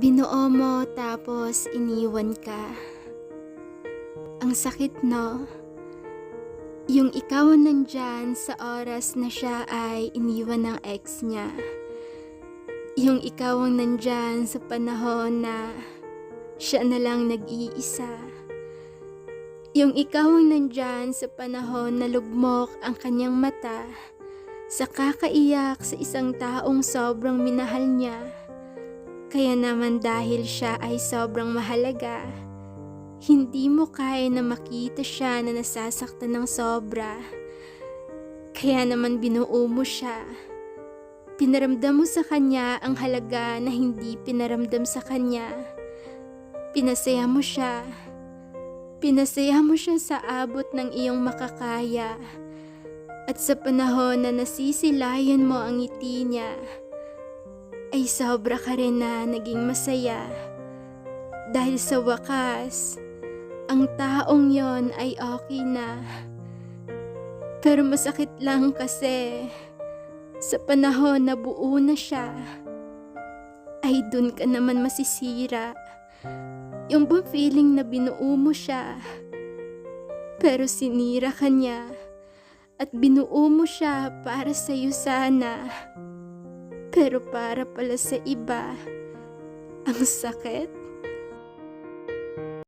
Binuo mo tapos iniwan ka. Ang sakit, no? Yung ikaw nandyan sa oras na siya ay iniwan ng ex niya. Yung ikaw ang nandyan sa panahon na siya na lang nag-iisa. Yung ikaw ang nandyan sa panahon na lugmok ang kanyang mata sa kakaiyak sa isang taong sobrang minahal niya. Kaya naman dahil siya ay sobrang mahalaga, hindi mo kaya na makita siya na nasasaktan ng sobra. Kaya naman binuo mo siya. Pinaramdam mo sa kanya ang halaga na hindi pinaramdam sa kanya. Pinasaya mo siya. Pinasaya mo siya sa abot ng iyong makakaya. At sa panahon na nasisilayan mo ang ngiti niya, ay sobra ka rin na naging masaya. Dahil sa wakas, ang taong yon ay okay na. Pero masakit lang kasi, sa panahon na buo na siya, ay dun ka naman masisira. Yung bang feeling na binuo mo siya, pero sinira ka niya, at binuo mo siya para sa'yo sana. Pero para pala sa iba, ang sakit.